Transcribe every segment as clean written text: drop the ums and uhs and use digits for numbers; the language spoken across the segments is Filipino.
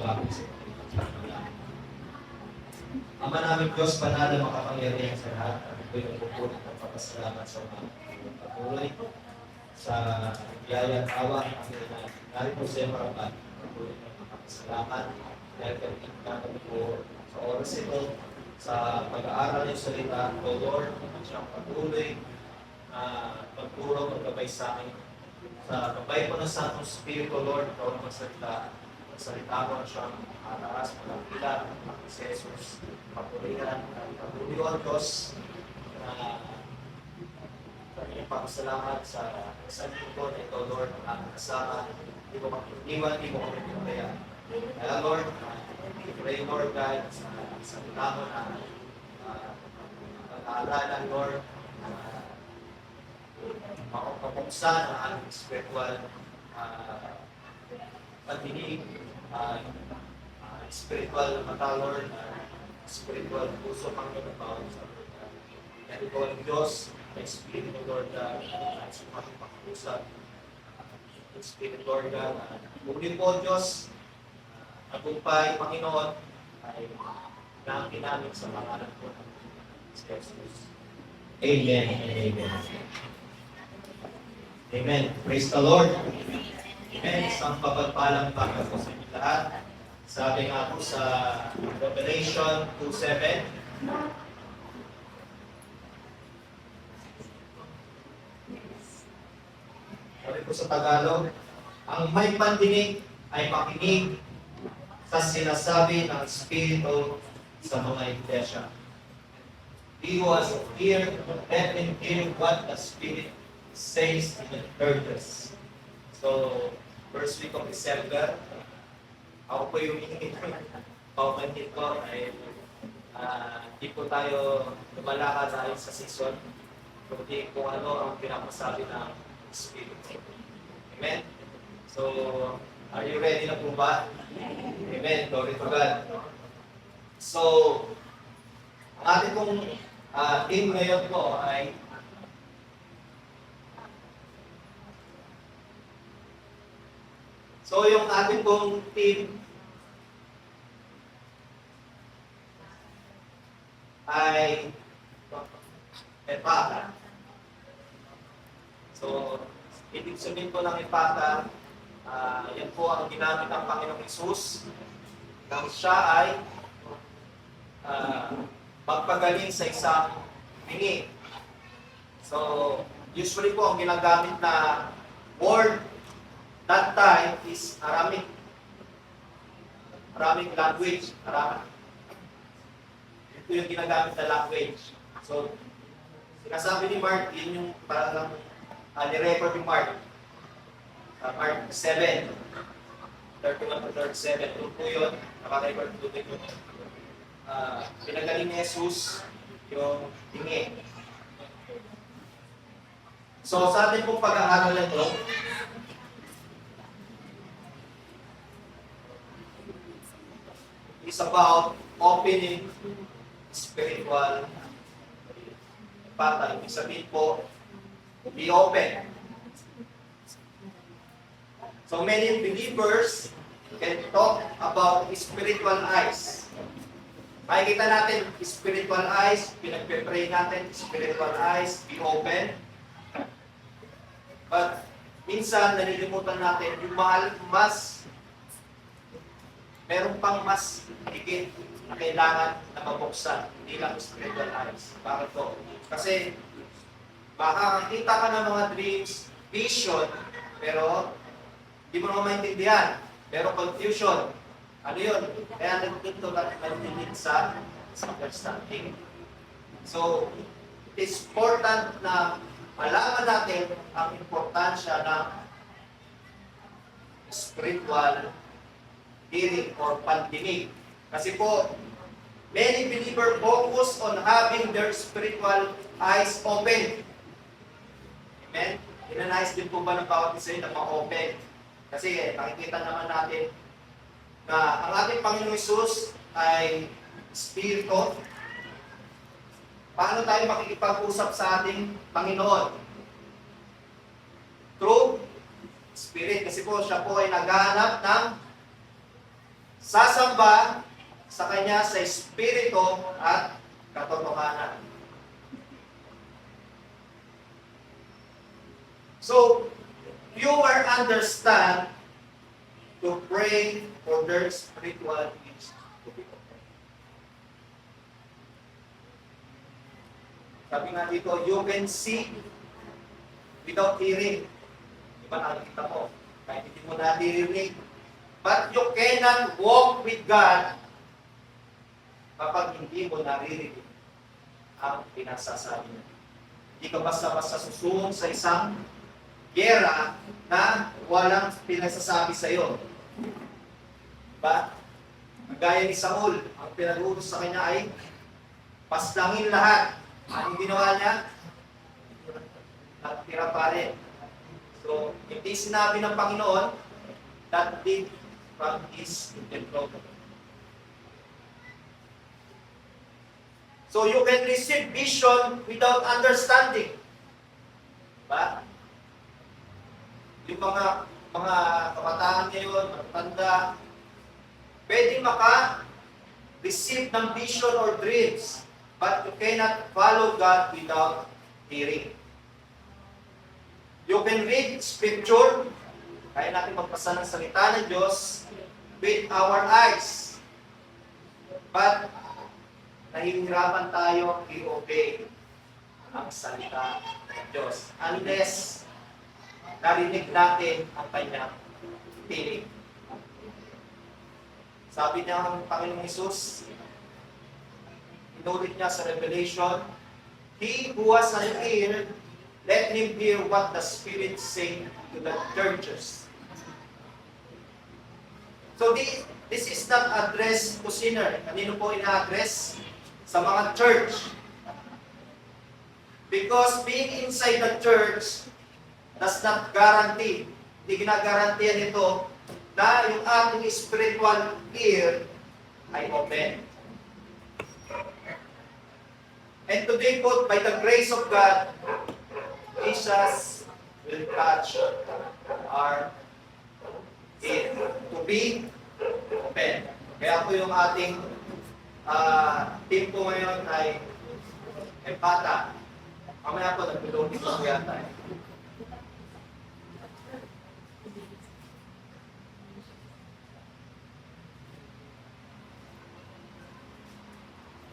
bagay sa mga. Ama namin Diyos, banal na makapangyarihan sa lahat. At ako'y nagpupunit ng papasalamat sa mga patuloy sa biyaya at awa ng Panginoon. Narito sa iyo marapat, patuloy ng makapasalamat dahil kami po sa oras ito, sa pag-aaral ng salita, O Lord, siyang patuloy na pagturo, maggabay sa akin. Sa gabay po ng Santong Espiritu, Lord, ikaw ang magsalita ko na siyang ataras, malapila, si Jesus, papurihan, patuloy o Diyos, na kami pagsalamat sa isang linggo na ito, Lord, ang aming kasama. Hindi mo kami iniwan, hindi mo kami pinapayaan. Kaya, Lord, we pray, Lord, God, sa tao na pag-aaralan, Lord, makapapuksan ang aming spiritual pagdinig, spiritual mata, Lord, spiritual puso, Panginoon, bawat sa Lord. Kaya ikaw ang Diyos, ang Espiritu, Lord, na sumaming pag-usap. Espiritu, Lord, na muli po, Diyos, tagumpay, Panginoon, ay namin namin sa pangalan po ng Jesus. Amen and amen. Amen. Praise the Lord. Amen. Isang papagpalang pagkat po sa inyo lahat. Sabi nga po sa Revelation 2:7, sabi po sa Tagalog, ang may pandinig ay makinig sa sinasabi ng Espiritu sa mga iglesia. He was here, let him hear what the Spirit says in the churches. So, first week of December, ako po yung paumanhin ko ay hindi po tayo lumalakad dahil sa season, kundi kung ano ang pinapasabi ng Spirit. Amen? So, are you ready na po ba? Amen. Glory to God. So, ang ating pong team ngayon po ay yung ating pong team ay Epata. So, ibig sabihin po ng Epata, yan po ang ginamit ng Panginoong Hesus nang siya ay magpagaling sa isang bingi. So, usually po ang ginagamit na word that time is Aramaic. Aramaic language. Ito yung ginagamit na language. So, sinasabi ni Mark, yun yung parang ni-record ni Mark. Mark 7, 31 to 37. Doon po yun, naka-record po yun. Pinagaling ni Jesus yung tingi. So, sa atin pong pag-aaral nito, is about opening spiritual pattern. Ibig sabihin po, be open. So many believers can talk about spiritual eyes. Makikita natin spiritual eyes, pinagpe-pray natin spiritual eyes, be open. But minsan nalilimutan natin yung meron pang mas higit na kailangan na mabuksan, hindi lang spiritual eyes. Bakit po? Kasi baka makita ka ng mga dreams, vision, pero hindi mo naman maintindihan. Pero confusion. Ano yun? Kaya nagtito ka nagtinig sa understanding. So, it's important na malaman natin ang importansya ng spiritual hearing or pandinig. Kasi po, many believers focus on having their spiritual eyes open. Amen? Inanayos din po ba ng bawat isa na ma-open? Kasi nakikita naman natin na ang ating Panginoong Hesus ay Espiritu. Paano tayo makikipag-usap sa ating Panginoon? Through Spirit. Kasi po siya po ay naghahanap ng sasamba sa Kanya sa Espiritu at katotohanan. So, viewer understand to pray for their spiritual needs to be open. Sabi nga dito, you can see without hearing. Diba nakikita mo? Kahit hindi mo naririnig. But you cannot walk with God kapag hindi mo naririnig ang pinasasabi niya. Hindi ka basta-basta susunod sa isang gera na walang pinasasabi sa iyo. Diba? Gaya ni Saul, ang pinag-utos sa kanya ay paslangin lahat. Anong ginawa niya? Nagtira pa rin. So, hindi sinabi ng Panginoon that did from his control. So, you can receive vision without understanding. Diba? Yung mga kabataan ngayon, matanda, pwedeng maka-receive ng vision or dreams, but you cannot follow God without hearing. You can read Scripture, kaya natin magbasa ng salita ng Diyos with our eyes. But, nahihirapan tayo i-obey ang salita ng Diyos unless narinig natin ang kanyang tinig. Sabi niya ang Panginoong Hesus, inulit niya sa Revelation, he who has an ear, let him hear what the Spirit say to the churches. So this is not addressed to sinner. Kanino po ina-address? Sa mga church. Because being inside the church does not guarantee, hindi ginagarantiyan ito na yung ating spiritual ear ay open. And today po, by the grace of God, Jesus will touch our ear to be open. Kaya po yung ating team po ngayon ay Empata. Mamaya po, nag-lobby po yata.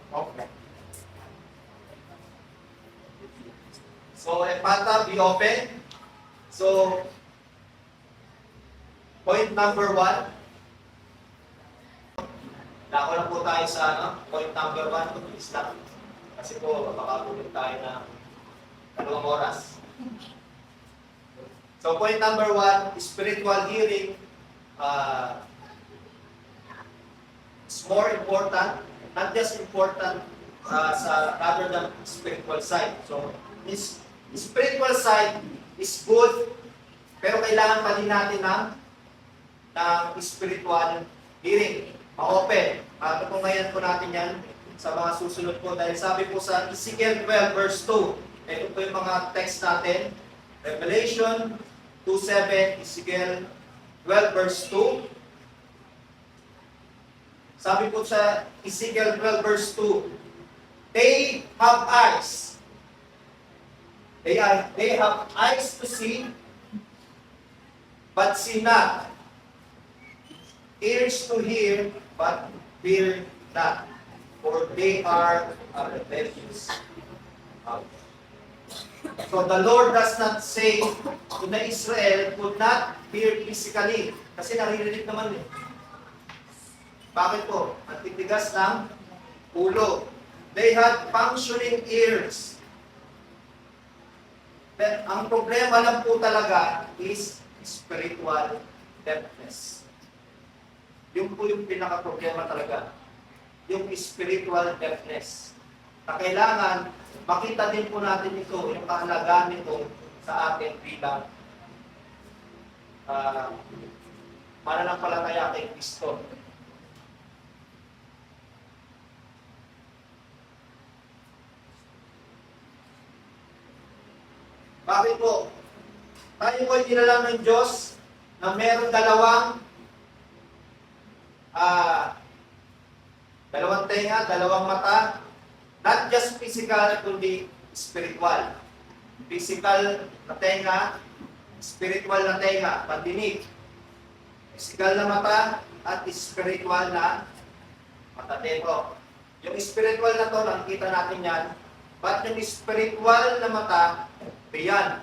Okay. So, Empata, be open. So, point number 1. Dako lang po tayo sa point number 1. Please lang. Kasi po, makakatulog tayo na 2 oras. So, point number 1, spiritual hearing is more important, not just important rather than spiritual side. So, this spiritual side is good, pero kailangan pa din natin ng spiritual hearing. Ma-open. Patutungayan po natin yan sa mga susunod po. Dahil sabi po sa Ezekiel 12 verse 2, ito po yung mga text natin. Revelation 2:7, Ezekiel 12 verse 2. Sabi po sa Ezekiel 12 verse 2, they have eyes. They have eyes to see, but see not. Ears to hear, but hear not. For they are rebellious. So the Lord does not say to the Israel could not hear physically. Kasi naririnig naman eh. Bakit po? Ang titigas ng ulo. They had functioning ears. But ang problema lang po talaga is spiritual deafness. Yung po yung pinaka-problema talaga. Yung spiritual deafness. Na kailangan makita din po natin ito, yung kahalagaan nito sa atin bilang mananampalataya kay Kristo. Bakit po? Tayo po ay dinala ng Diyos na meron dalawang tenga, dalawang mata, not just physical, kundi spiritual. Physical na tenga, spiritual na tenga, pandinig. Physical na mata, at spiritual na mata dito. Yung spiritual na to, nakikita natin yan. But yung spiritual na mata, beyond,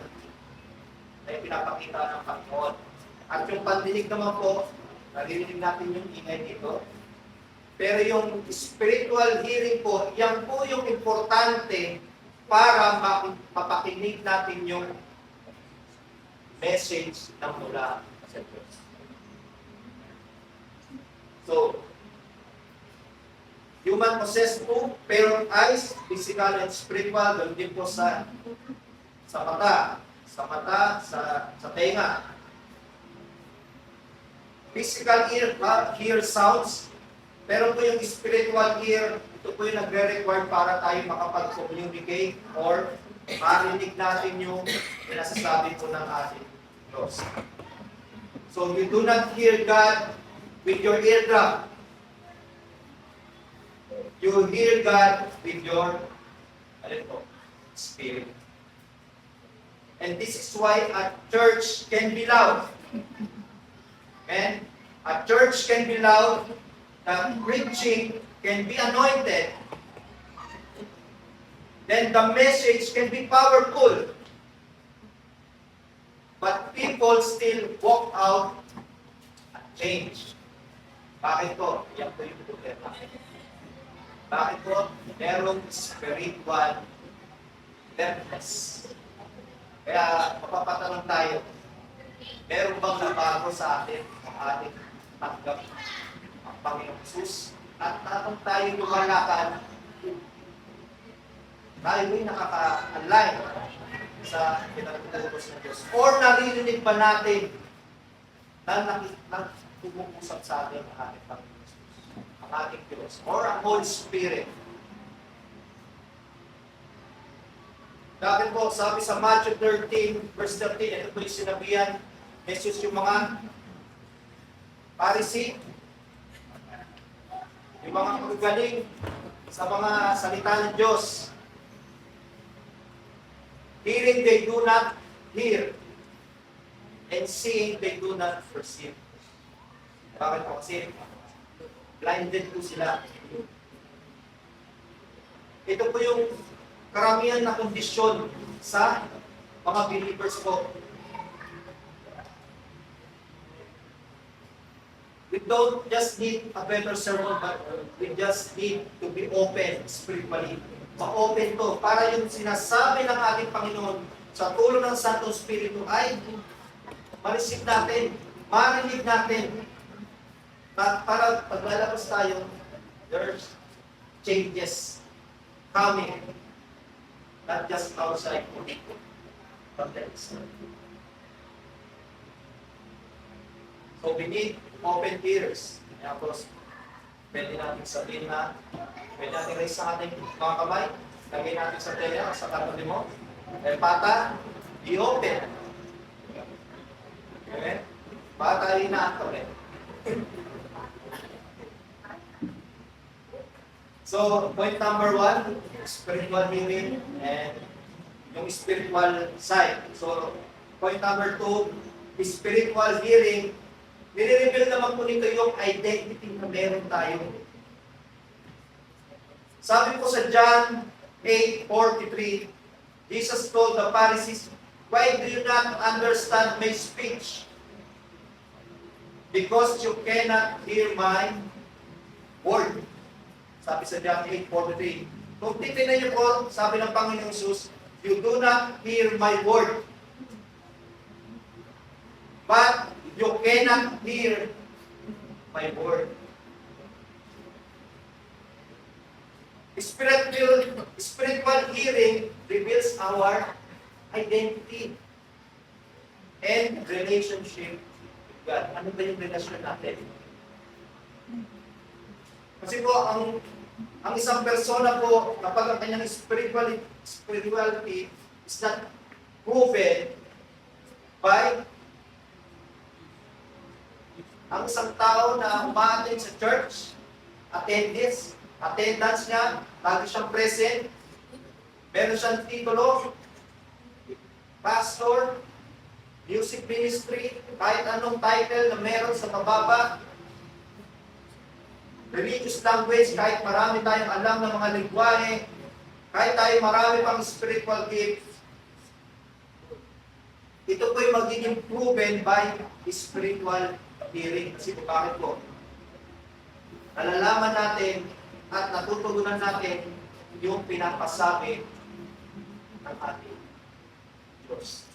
ay pinapakita ng Panginoon. At yung pandinig naman po, naririnig natin yung ingay dito. Pero yung spiritual hearing po, yan po yung importante para mapakinig natin yung message na mula sa Diyos. So, human possessed po, pero eyes, physical and spiritual, doon din po sa mata, sa tenga. Physical ear, hear sounds, pero po yung spiritual ear, ito po yung nagre-require para tayo makapag-communicate or marinig natin yung pinasasabi po ng ating Diyos. So, you do not hear God with your eardrum. You hear God with your spirit. And this is why a church can be loud. And a church can be loud, the preaching can be anointed, then the message can be powerful. But people still walk out and change. Bakit po? Yan po yung problema. Bakit po? Merong spiritual deafness. Kaya mapapatanong tayo, meron bang nabago sa atin ang ating tanggap ang Panginoong Hesus? At tatong tayo lumalakad, tayo ay nakaka-align sa pinagtutulos ng Diyos. Or naririnig ba natin na pumupusap sa atin ang ating Panginoon Hesus, ang ating Diyos, or ang Holy Spirit? Dahil po, sabi sa Matthew 13, verse 13, ito po yung sinabihan, Jesus yung mga Pharisee, yung mga magagaling sa mga salita ng Diyos. Hearing they do not hear, and seeing they do not perceive. Bakit po? Kasi blinded po sila. Ito po yung karamihan na kondisyon sa mga believers po. We don't just need a better sermon, but we just need to be open spiritually. Ma-open to para yung sinasabi ng ating Panginoon sa tulong ng Santong Espiritu ay ma-receive natin, marinig natin. Para paglalabas tayo, there's changes coming. Not just outside, but inside. So we need open ears. Kaya po, pwede natin sabihin na, pwede natin raise sa ating mga kamay, lagay natin sa tela, sa katawan mo, pata, be open. Okay? Pata, inaanto ulit. So, point number 1, spiritual hearing and yung spiritual side. So, point number 2, spiritual hearing, nire-reveal naman po nito yung identity na meron tayo. Sabi po sa John 8:43, Jesus told the Pharisees, "Why do you not understand my speech? Because you cannot hear my word." Sabi sa John 8:43. Kung titignan niyo po, sabi ng Panginoong Hesus, "You do not hear my word, but you cannot hear my word." Spiritual hearing reveals our identity and relationship with God. Ano ba yung relasyon natin? Kasi po, ang isang persona po, kapag ang kanyang spirituality is not proven by ang isang tao na umaattend sa church, attend this, attendance niya, lagi siyang present, meron siyang titulo, pastor, music ministry, kahit anong title na meron sa mababa, religious language, kahit marami tayong alam ng mga lingwahe, kahit tayo marami pang spiritual gifts, ito po'y magiging proven by spiritual hearing. Kasi bakit po? Nalalaman natin at natutugunan natin yung pinapasabi ng ating Diyos.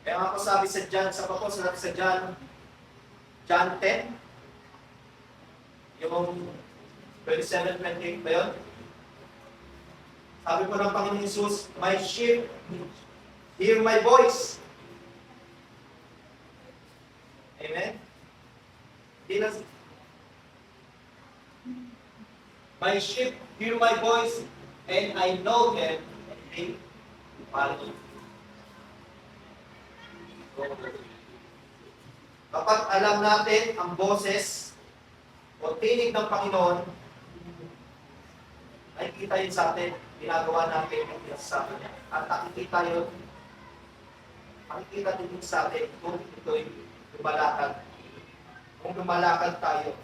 Kaya nga po sabi sa John, sabi sa John 10, yung 27-28 ba yun? Sabi po ng Panginoon Jesus, my sheep hear my voice. Amen? My sheep hear my voice, and I know them, and they follow me. Kapag alam natin ang boses o tinig ng Panginoon, nakikita yun sa atin, ginagawa natin yung pinasasabi niya. At nakikita yun, makikita din sa atin kung ito'y lumalakad. Kung lumalakad tayo.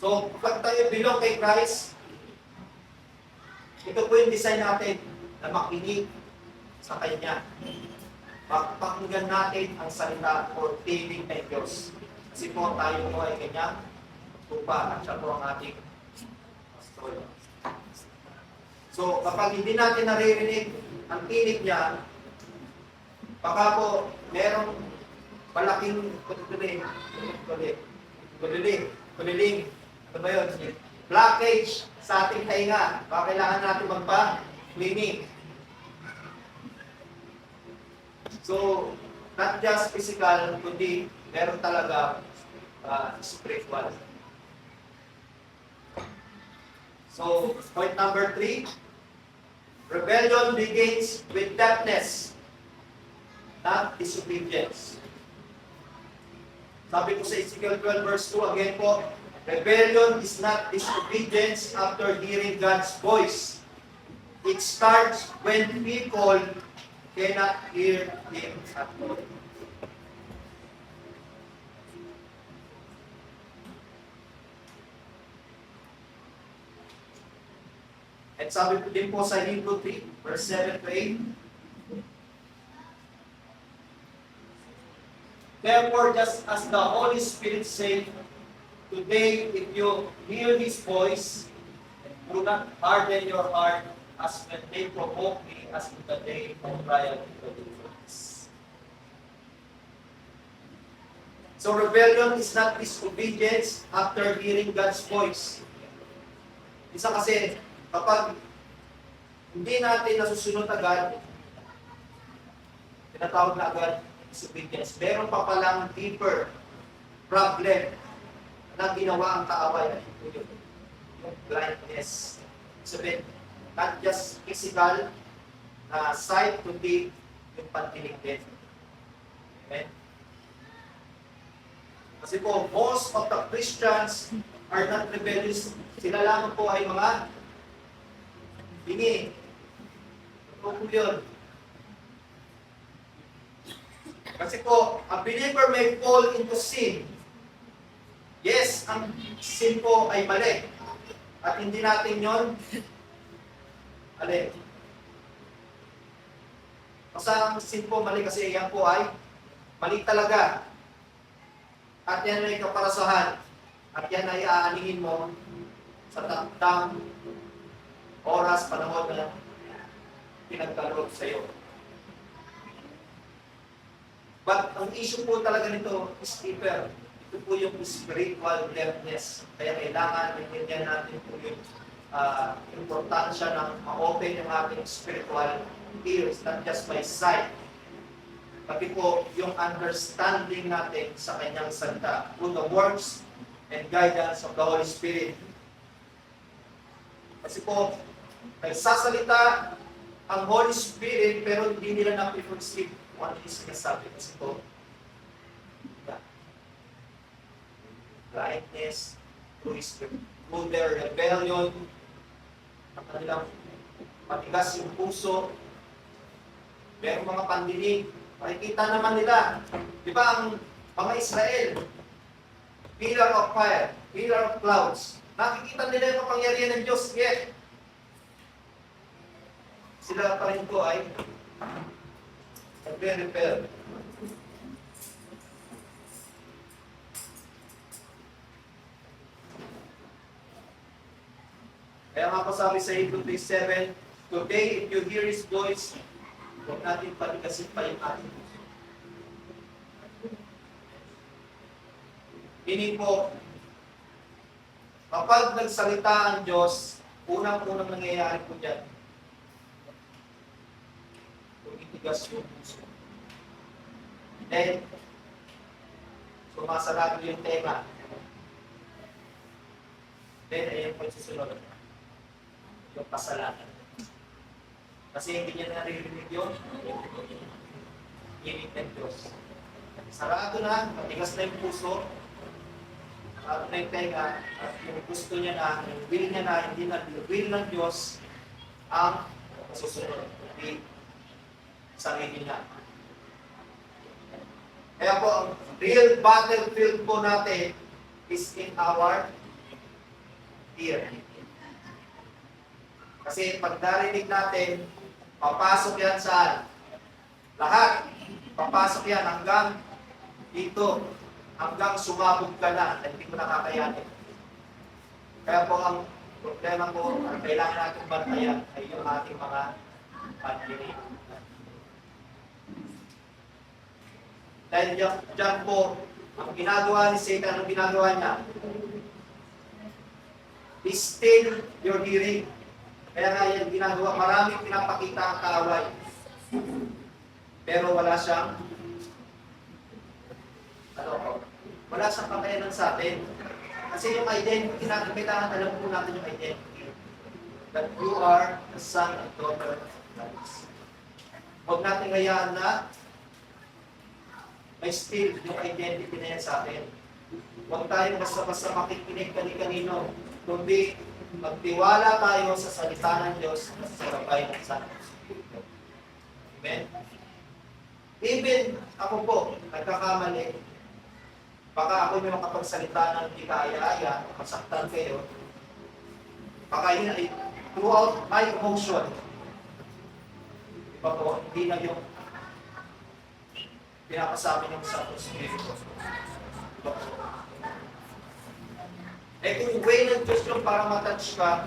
So, kapag tayo belong kay Christ, ito po yung design natin na makinig sa Kanya. Pakinggan natin ang salita o tinig ng Diyos. Kasi po tayo po ay Kanya, tupa at siya po ang ating pastor. So, kapag hindi natin naririnig ang tinig niya, baka po merong malaking kuliling. Ano ba yun? Blockage sa ating tainga. Baka kailangan natin magpa-cleaning. So, not just physical, kundi meron talaga spiritual. So, point number 3, rebellion begins with deafness, not disobedience. Sabi ko sa Ezekiel 12 verse 2, again po, rebellion is not disobedience after hearing God's voice. It starts when people cannot hear Him at all. At sabi po din po sa Hebrew 3, verse 7 to 8, therefore, just as the Holy Spirit said, today, if you hear His voice, do not harden your heart as when they provoke me as in the day of trial in the wilderness. So rebellion is not disobedience after hearing God's voice. Isa kasi, kapag hindi natin nasusunod agad, tinatawag na agad disobedience. Meron pa palang deeper problem na ginawa ang kaaway at ito yung blindness. Sabihin, not just physical sight, kundi yung pandinig din. Amen? Kasi po, most of the Christians are not rebellious. Sila lamang po ay mga bingi. Ito po yun. Kasi po, a believer may fall into sin. Yes, ang sin po ay mali. At hindi natin yon mali. Basta ang sin po mali kasi yan po ay mali talaga. At yan ay kaparasahan. At yan ay aaningin mo sa takdang oras, panahon na pinagkaloob sa iyo. But ang issue po talaga nito is deeper. Ito po yung spiritual deafness. Kaya kailangan maintindihan natin po yung importansya ng ma-open yung ating spiritual ears, not just by sight. Pati po yung understanding natin sa kanyang salita through the works and guidance of the Holy Spirit. Kasi po, nagsasalita ang Holy Spirit pero hindi nila na-perceive kung ano yung sinasabi. Kasi po, blindness, through their rebellion, ang kanilang matigas yung puso, merong mga pandinig, makikita naman nila. Di ba ang mga Israel, pillar of fire, pillar of clouds, nakikita nila yung kapangyarihan ng Diyos, yet sila pa rin po ay nagre-rebel. Kaya nga po sabi sa Hebrews 7, today, if you hear His voice, huwag natin paligasin pa yung ating puso. Hindi po, kapag nagsalita ang Diyos, unang-unang nangyayari po dyan, tumitigas yung puso. Then, sumasarado yung tema. Then, ayun po yung susunod. Yung kasalanan. Kasi hindi niya naririnig yun. Hinig ng Diyos. Sarado na, matigas na yung puso, sarado na yung tenga, at yung gusto niya na, yung will niya na, hindi na yung will ng Diyos ang masusunod. Hindi sarili niya. Kaya po, ang real battlefield po natin is in our ear. Kasi pag narinig natin, papasok yan saan? Lahat. Papasok yan hanggang dito. Hanggang sumabog ka na. Hindi mo nakakayanin. Kaya po ang problema ko, ang kailangan natin bantayan ay yung ating mga pandinig. Dahil dyan po, ang ginagawa ni Satan, ang ginagawa niya, is still your hearing. Kaya nga yan ginagawa, maraming pinapakita ang kaaway. Pero wala siyang wala siyang kakayanan sa atin. Kasi yung identity natin, kailangan alam po natin yung identity. That you are the son and daughter of God. Huwag natin hayaan na may still yung identity na yan sa atin. Huwag tayo basta-basta makikinig kani-kanino, kundi magtiwala tayo sa salita ng Diyos at sa gabay ng Santo Espiritu. Amen? Even ako po, nagkakamali. Baka ako yung makapagsalita ng hindi kaaya-aya, masaktan kayo. Baka yun ay throughout my emotion. Diba po, hindi na yung pinapasabi ng Santo Espiritu. Diba po? Eh kung way ng Diyos yung para matouch ka,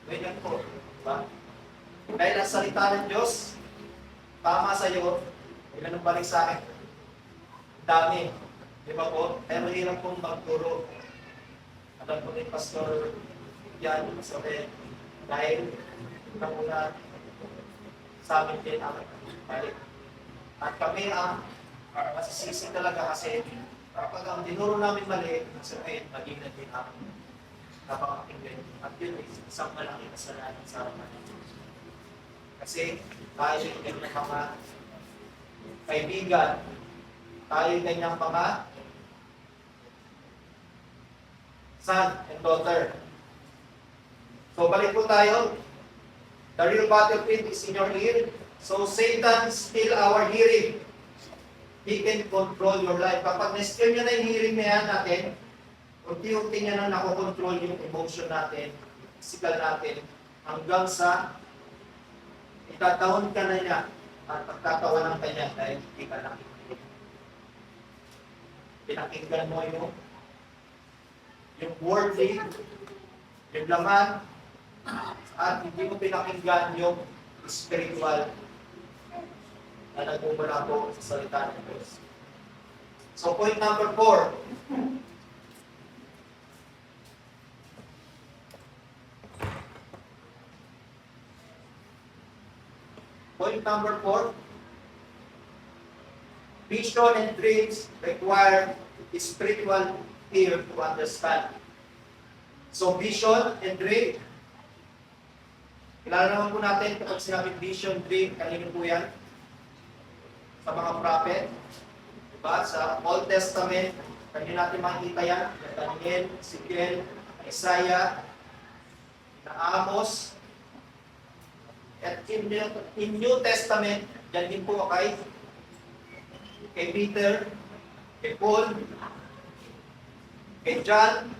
way lang po. Diba? Dahil ang salita ng Diyos, tama sa iyo, ilan ang balik sa akin? Dami. Diba po? Pero hirap pong magturo. Alam po ni Pastor yan, sabi, dahil namuna sa amin din ang balik. At kami ang masisisi talaga kasi kapag ang dinuro namin mali, sabihin, maging na din ang napakakinggan. At yun ay isang malaking kasalanan sa amin. Kasi tayo yung kanyang mga kaibigan, tayo yung kanyang mga son and daughter. So balik po tayo. The real battlefield is in your ear. So Satan is still our hearing. He can control your life. Kapag na-steal niya na yung hearing na yan natin, unti-unti niya na nakokontrol yung emotion natin, physical natin, hanggang sa itatahon ka na niya at pagtatawanan ka niya dahil hindi ka nakikinig. Pinakinggan mo yung worldly, yung laman, at hindi mo pinakinggan yung spiritual na nagmumula po sa salita ng Diyos. So point number 4. Point number 4. Vision and dreams require spiritual ear to understand. So vision and dream, kilala naman po natin kapag sinabing vision, dream, kanino po yan? Sa mga prophet, diba? Sa Old Testament, kanino natin makikita yan? Daniel, Ezekiel, Isaiah, Amos. At in New Testament, dyan din po kay Peter, kay Paul, kay John.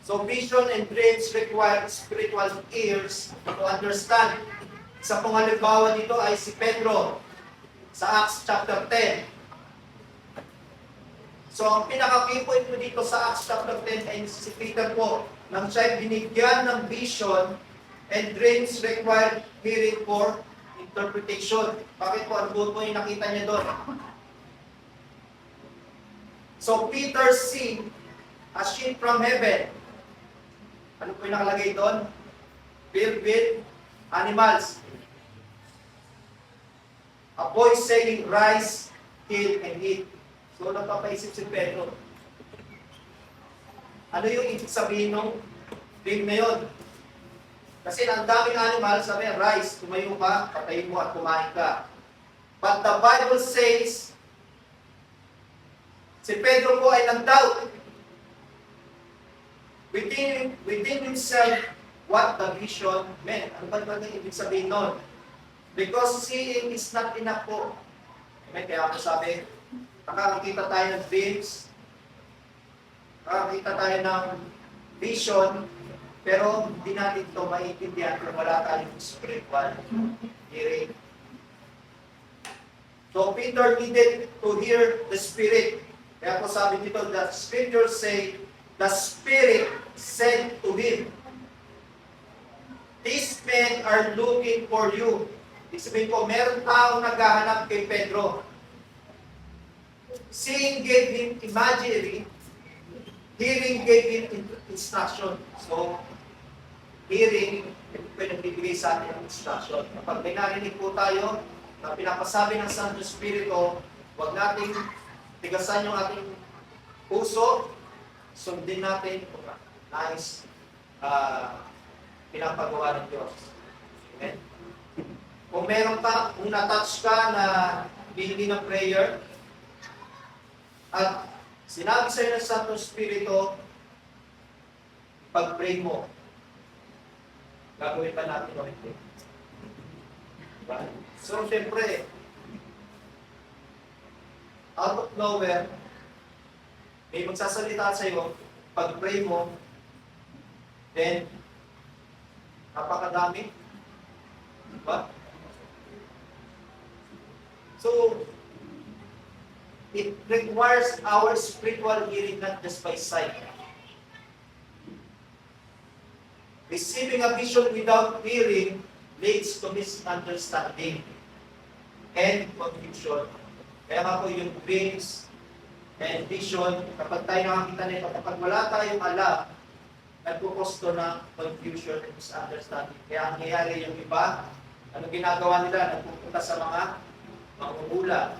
So vision and dreams require spiritual ears to understand. Isa pong halimbawa dito ay si Pedro sa Acts chapter 10. So ang pinaka-key point mo dito sa Acts chapter 10 ay si Peter po, nang siya binigyan ng vision and dreams require hearing for interpretation. Bakit po? Ano po yung nakita niya doon? So Peter seen a sheet from heaven. Ano po yung nakalagay doon? Filled with animals. A voice saying, rise, kill, and eat. So napapaisip si Pedro. Ano yung ibig sabihin ng dream na yun? Kasi ang daming animal, sabi, rise, tumayo ka, patayin mo at kumain ka. But the Bible says, si Pedro po ay nag-doubt within himself what the vision meant. Ano ba yung ibig sabihin nun? Because seeing is not enough po. Kaya ako sabi, nakakakita tayo ng dreams, nakakakita tayo ng vision, pero hindi natin ito maintindihan kung wala tayong spiritual hearing. So Peter needed to hear the Spirit. Kaya po sabi dito, the Scriptures say, the Spirit said to him, these men are looking for you. Ibig sabihin po, meron taong naghahanap kay Pedro. Seeing gave him imagery, hearing gave him instruction. So, hearing, pwede nagbibigay sa atin ng instruction. Kapag may narinig po tayo na pinapasabi ng Santo Espiritu, huwag nating tigasan yung ating puso, sundin natin kung nais pinapagawa ng Diyos. Amen? Kung meron ka, kung na-touch ka na hihingi ng prayer, at sinabi sa'yo ng Santo Espiritu, pag-pray mo, gagawin pa natin o hindi. So, siyempre, out of nowhere, may magsasalita sa'yo, pag-pray mo, then, napakadami. Diba? So, it requires our spiritual hearing, not just by sight. Receiving a vision without hearing leads to misunderstanding and confusion. Kaya nga po yung dreams and vision, kapag tayo nakakita nito, kapag wala tayong alam, nagkukosto ng confusion and misunderstanding. Kaya ang nangyayari yung iba, ano ginagawa nila? Nagpupunta sa mga mangungula.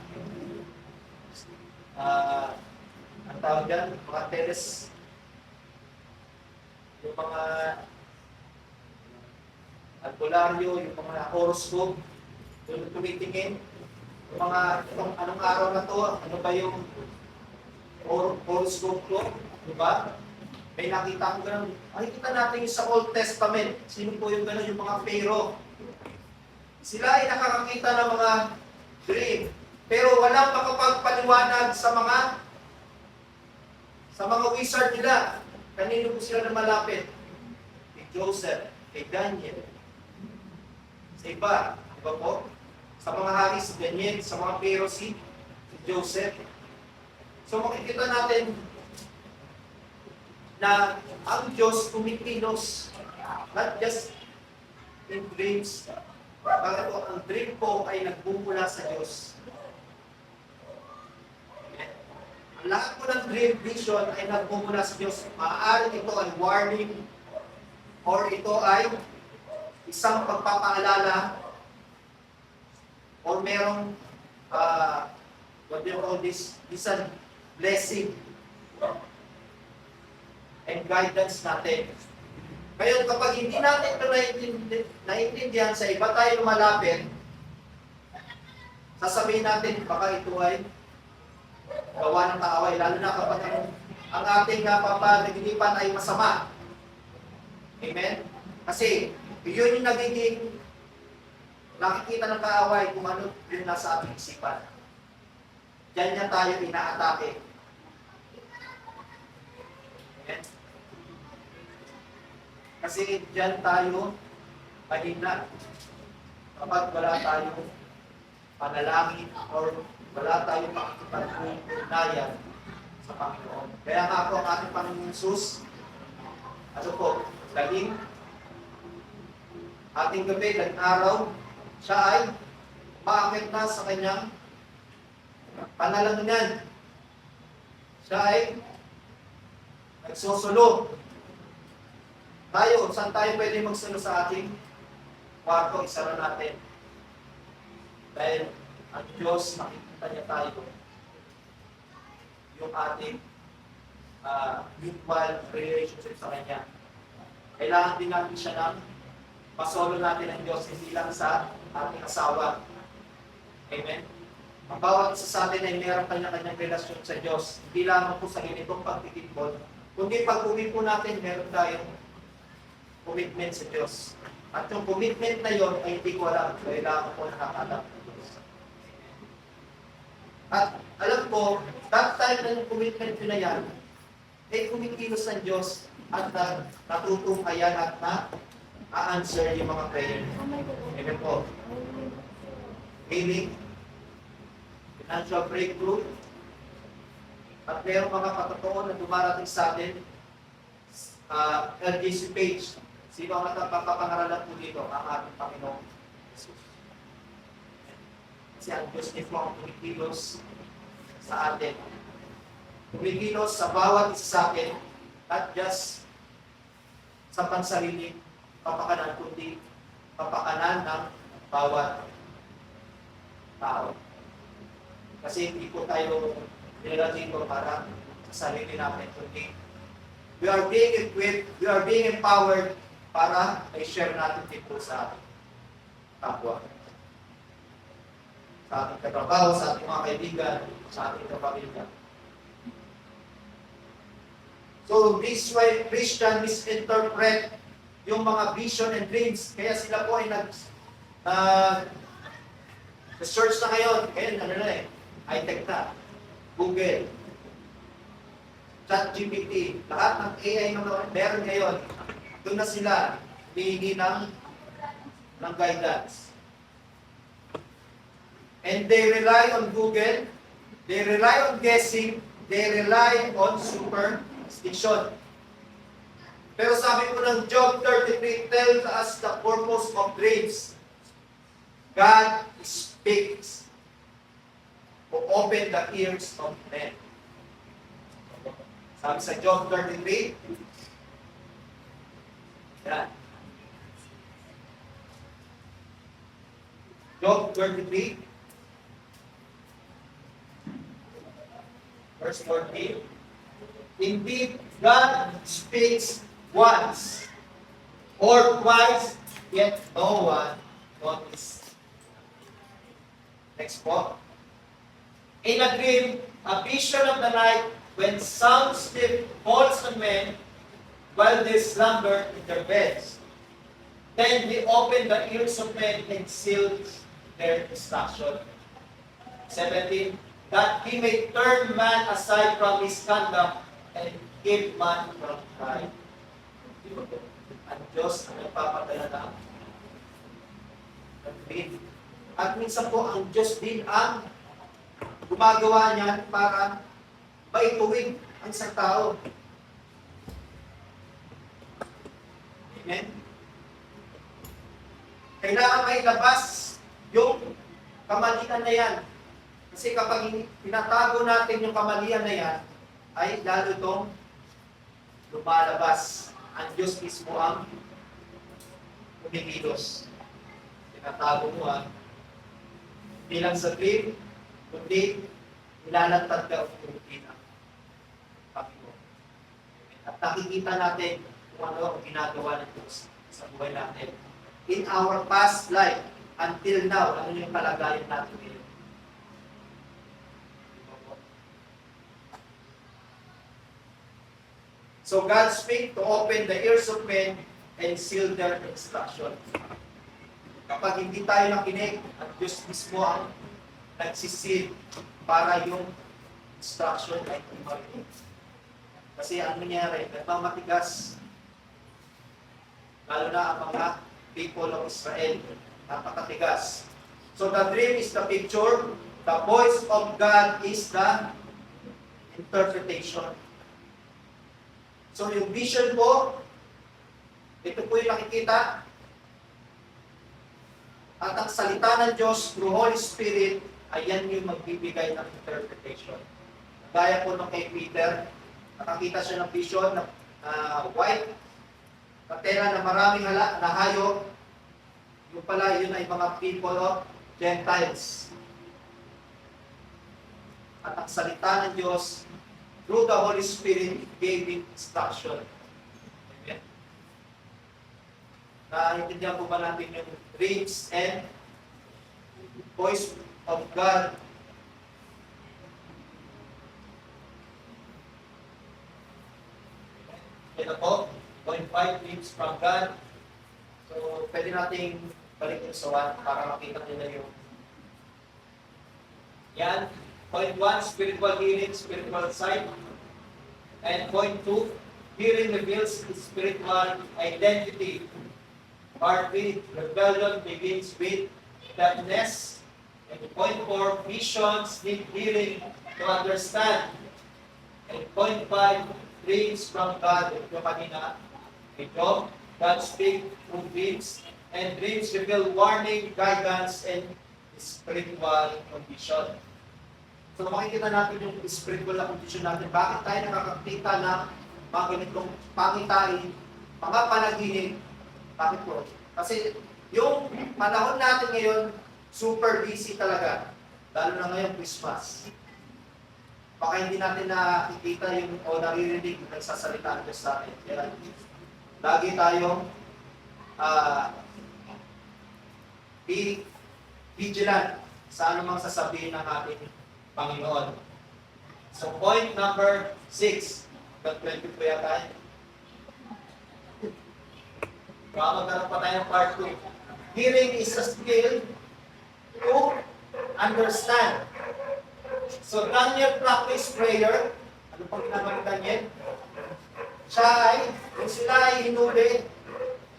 Ang tawag dyan, mga teles, yung mga albularyo, yung mga horoscope, yung tumitingin, yung mga, anong araw na to, ano ba yung horoscope ko, diba? May nakita ko gano'n, makikita natin yung sa Old Testament, sino po yung gano'n, yung mga Pharaoh. Sila ay nakakakita ng mga dream, pero walang makapagpaliwanag sa mga wizard nila. Kanino po sila na malapit? Kay Joseph, kay Daniel. Sa iba po? Sa mga hari si Daniel, sa mga Pharaoh si Joseph. So makikita natin na ang Diyos kumikilos, not just in dreams. Bakit po? Ang dream po ay nagbumula sa Diyos. lahat po ng dream vision ay nagmumula sa Diyos. Maaaring ito ay warning or ito ay isang pagpapaalala or merong what do you call this? Isang blessing and guidance natin. Ngayon, kapag hindi natin ito naiintindihan, sa iba tayo lumalapit, sasabihin natin, baka ito ay gawa ng kaaway, lalo na kapag ang ating papanaginipan ay masama. Amen? Kasi, yun yung nagiging nakikita ng kaaway kung ano yung nasa ating isipan. Diyan niya tayo inaatake. Amen? Kasi diyan tayo mahina kapag wala tayong panalangin or wala tayong pakikipag-ugnayan sa Panginoon. Kaya nga po ang ating Panginoon Jesus, ano po, laging ating gabi, laging araw, siya ay maakit na sa kanyang panalangin. Siya ay nagsusulo. Tayo, saan tayo pwede magsulo sa ating kwarto? Isara natin. Dahil ang Diyos, nakikita niya tayo yung ating mutual relationship sa Kanya. Kailangan din natin siya ng pasolo natin ang Diyos, hindi lang sa ating asawa. Amen? Ang bawat isa sa atin ay mayroong kanya-kanyang relasyon sa Diyos. Hindi lamang po sa ganitong pagtitipon, kundi pag uwi po natin, meron tayong commitment sa Diyos. At yung commitment na yon ay hindi ko alam. Kailangan po nakakalam ng Diyos. At alam ko, that time na yung commitment ko na yan, ay kumikilos ng Diyos at natutungkayan at na-answer yung mga prayer. Amen po. Healing, financial breakthrough, at mayroong mga patotoo na dumarating sa atin, LGC page. Sino ang napapangaralan po dito? Ang ating Panginoon Jesus. Kasi ang Diyos niyo po ang kumikilos sa atin. Kumikilos sa bawat isa sa atin, not just sa pansariling papakanan, kundi papakanan ng bawat tao. Kasi hindi po tayo nila dito para sa sarili natin, kundi we are being equipped, we are being empowered para i-share natin dito sa ating kapwa. Sa ating katrabaho, sa ating mga kaibigan, sa ating kapamilya. So, this way, Christian misinterpret yung mga vision and dreams. Kaya sila po ay search na ngayon. Kaya high-tech na. Google, ChatGPT, lahat ng AI na meron ngayon, doon na sila hihingi ng guidance. And they rely on Google, they rely on guessing, they rely on superstition. Pero sabi po ng Job 33 tells us the purpose of dreams. God speaks to open the ears of men. Sabi sa Job 33, yan. Job 33, verse 14. Indeed, God speaks once or twice, yet no one notices. Next po. In a dream, a vision of the night, when sound sleep falls on men, while they slumber in their beds. Then he opened the ears of men and sealed their instruction. 17. That he may turn man aside from his conduct and keep man from pride. Ang Diyos ang nagpapadala ng dream. At minsan po ang Diyos din ang gumagawa niyan para maituwid ang isang tao. Amen? Kailangan may labas yung kamalian na yan. Kasi kapag tinatago natin yung kamalian na yan, ay lalo itong lumalabas. Ang Diyos mismo ang kumikilos. Tinatago mo hindi lang sa dream, kundi nilalantad ka ulit ng Panginoon. At nakikita natin kung ano ang ginagawa ng Diyos sa buhay natin. In our past life, until now, ano yung kalagayan natin ngayon? So God speak to open the ears of men and seal their instruction. Kapag hindi tayo nakinig, at Diyos mismo ang nagsisil para yung instruction ay hindi marinig. Kasi ano nangyari, nagmamatigas, lalo na ang mga people of Israel, napakatigas. So the dream is the picture, the voice of God is the interpretation. So yung vision po, ito po yung nakikita, at ang salita ng Diyos through Holy Spirit, ayan yung magbibigay ng interpretation. Gaya po nung kay Peter, nakakita siya ng vision na white, katera na maraming na hayop, yung pala yun ay mga people of Gentiles. At ang salita ng Diyos, through the Holy Spirit, gave him instruction. Amen. Naintindihan po ba natin yung dreams and voice of God? Ito po, 0.5 dreams from God. So, pwede nating balik yung sa 1 para makita nila yung yan. Point 1, spiritual hearing, spiritual sight. And point 2, hearing reveals spiritual identity. Part 3, rebellion begins with deafness. And point 4, visions need hearing to understand. And point 5, dreams from God. Ito kanina, ito, God speak through dreams. And dreams reveal warning, guidance, and spiritual condition. So makikita natin yung spiritual na condition natin. Bakit tayo nakakakita ng mga ganitong pangitain, mga panaginip? Bakit po? Kasi yung panahon natin ngayon, super busy talaga. Lalo na ngayon, Christmas. Baka hindi natin nakikita yung o naririnig yung nagsasalita ng Diyos sa atin. Kaya lagi tayong be vigilant sa anumang sasabihin ng ating Panginoon. So point number 6. Hanggang 20 po yata. Baka magkaroon pa tayo ng part 2. Hearing is a skill to understand. So Daniel practiced prayer. Ano pong ginagawa ni Daniel? Siya ay, kung sila ay hinuli,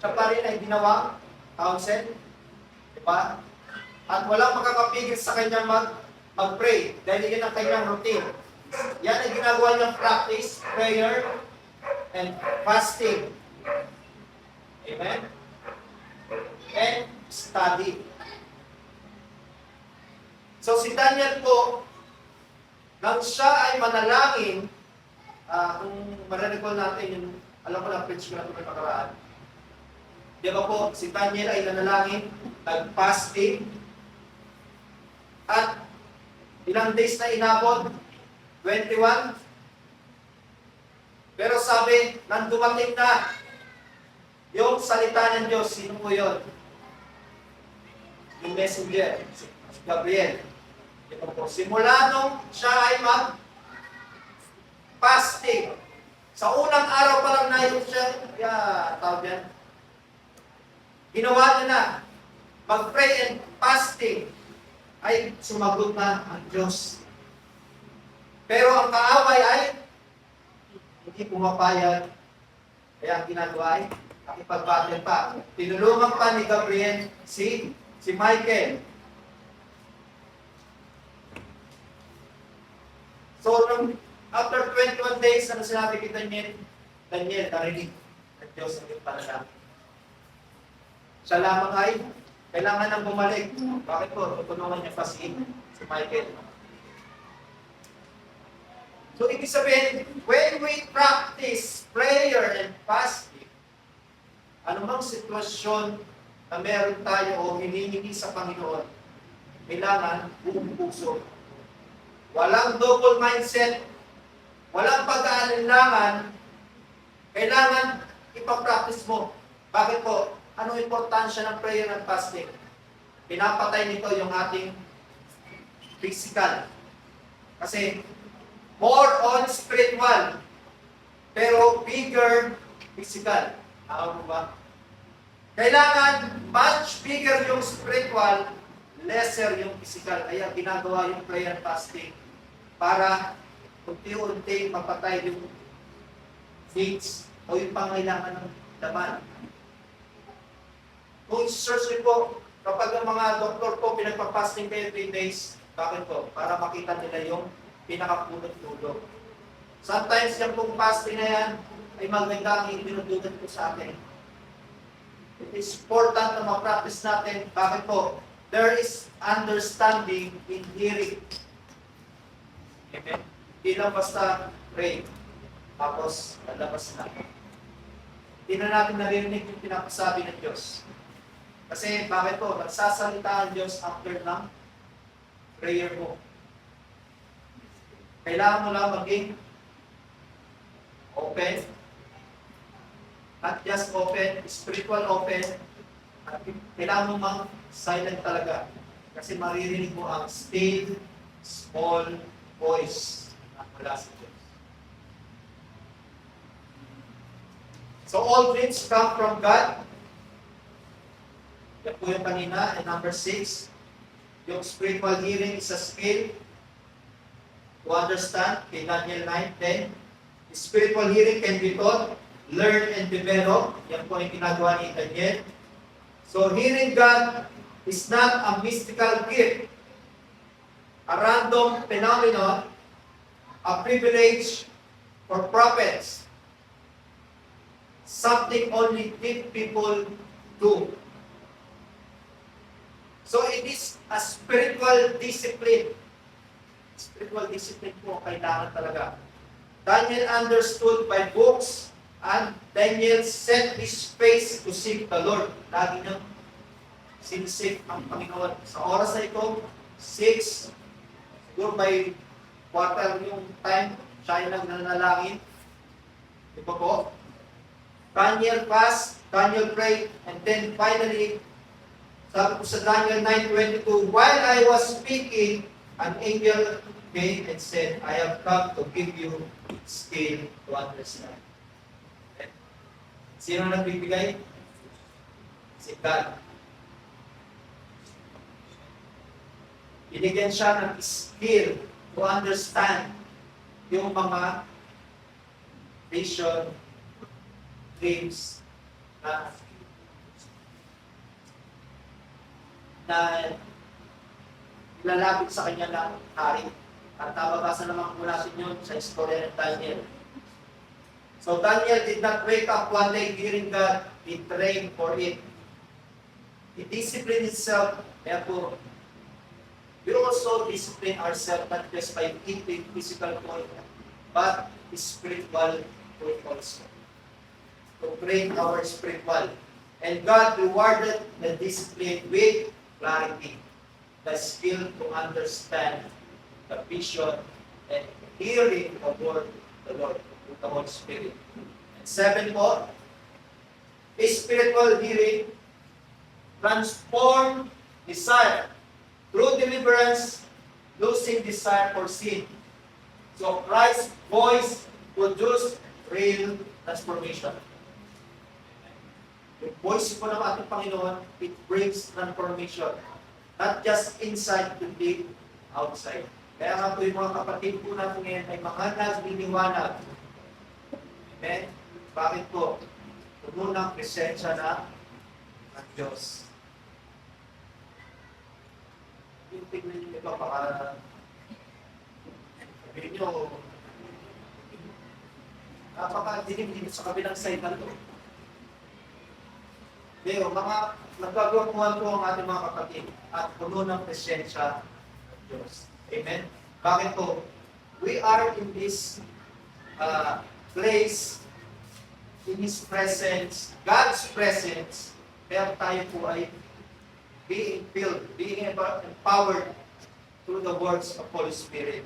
siya pa rin ay ginawang counsel. Diba? At walang makakapigil sa kanya mag-pray. Dahil yan ang kanyang routine. Yan ay ginagawa niyang practice, prayer, and fasting. Amen? And study. So si Daniel po, nang siya ay manalangin, kung marirecall natin yung, alam ko na, preach ko na ito may pakaraan. Di ba po, si Daniel ay nanalangin, nag-fasting, at ilang days na inabot? 21. Pero sabi, nang dumating na yung salita ng Diyos, sino po yun? Yung messenger, si Gabriel. Ito po, simula nung siya ay mag-fasting, sa unang araw pa lang na yung siya, tawag yan, ginawa niya na, mag-pray and fasting, ay sumagot na ang Diyos. Pero ang kaaway ay hindi pumapayag. Kaya ang ginagawa ay nakipag-battle pa. Tinulungan pa ni Gabriel si Michael. So, after 21 days, ano sinabi kay Daniel? Daniel, narinig ng Diyos ang iyong panalangin. Siya lamang ay kailangan nang bumalik. Bakit po? Tutulungan niya pa si Michael. So, ibig sabihin, when we practice prayer and fasting, anumang sitwasyon na meron tayo o hinihingi sa Panginoon, kailangan buong puso. Walang double mindset, walang pag-aalinlangan, kailangan ipapractice mo. Bakit po? Anong importansya ng prayer and fasting? Pinapatay nito yung ating physical. Kasi more on spiritual, pero bigger physical. Tama mo ba? Kailangan much bigger yung spiritual, lesser yung physical. Kaya ginagawa yung prayer and fasting para unti-unti mapatay yung needs o yung pangailangan ng laman. Kung i-search nyo po, kapag ang mga doktor po pinagpa-fasting kayo 3 days, bakit po? Para makita nila yung pinakapulot-tulog. Sometimes yung pong fasting na yan ay maganda ang ipinudulot po sa atin. It is important na ma-practice natin. Bakit po? There is understanding in hearing. Amen? Hindi lang basta pray. Tapos, lalabas na. Hindi na natin naririnig yung pinapasabi ng Diyos. Kasi, bakit po? Nagsasalita ang Diyos after ng prayer mo. Kailangan mo lang maging open. Not just open, spiritual open. At kailangan mo mang silent talaga. Kasi maririnig mo ang still, small voice na mula sa Diyos. So all dreams come from God. Yan po yung kanina. And number 6, yung spiritual hearing is a skill to understand. Kay Daniel 9:10. Spiritual hearing can be taught, learn, and develop. Yan po yung ginagawa ni Daniel. So hearing God is not a mystical gift, a random phenomenon, a privilege for prophets, something only deep people do. So it is a spiritual discipline. Spiritual discipline po kailangan talaga. Daniel understood by books, and Daniel set his face to seek the Lord. Lagi niyang sinisik ang Panginoon. Sa oras na ito, 6, siguro by quarter yung time, siya ay nagnanalangin. Di ba po? Daniel fast, Daniel prayed, and then finally, sabi ko sa Daniel 9:22, while I was speaking, an angel came and said, I have come to give you skill to understand. Okay. Sino nagbibigay? Si God. Binigyan siya ng skill to understand yung mga vision, dreams, na lalapit sa kanya ng hari. At nababasa naman po natin yun sa istorya ng Daniel. So Daniel did not wake up one day hearing God, he trained for it. He disciplined himself. Kaya po, we also discipline ourselves not just by eating physical food, but spiritual food also. To train our spiritual. And God rewarded the discipline with clarity, the skill to understand the vision and hearing the word of the Lord with the Holy Spirit. And 7 more, spiritual hearing transform desire through deliverance, losing desire for sin. So Christ's voice produced real transformation. Yung voice po ng ating Panginoon, it brings transformation. Not just inside, kundi outside. Kaya nga po yung mga kapatid po natin ngayon ay mga nagliliwanag. Amen? Bakit po? Puno ng presensya ng Diyos. Yung tignan nyo ito, baka sabihin nyo, napakadilim dito sa kabilang side na ito. Pero mga nagkagwapuhan po ang ating mga kapatid at puno ng presensya ng Diyos. Amen? Bakit po? we are in this place, in His presence, God's presence, kaya tayo po ay being filled, being empowered through the works of Holy Spirit.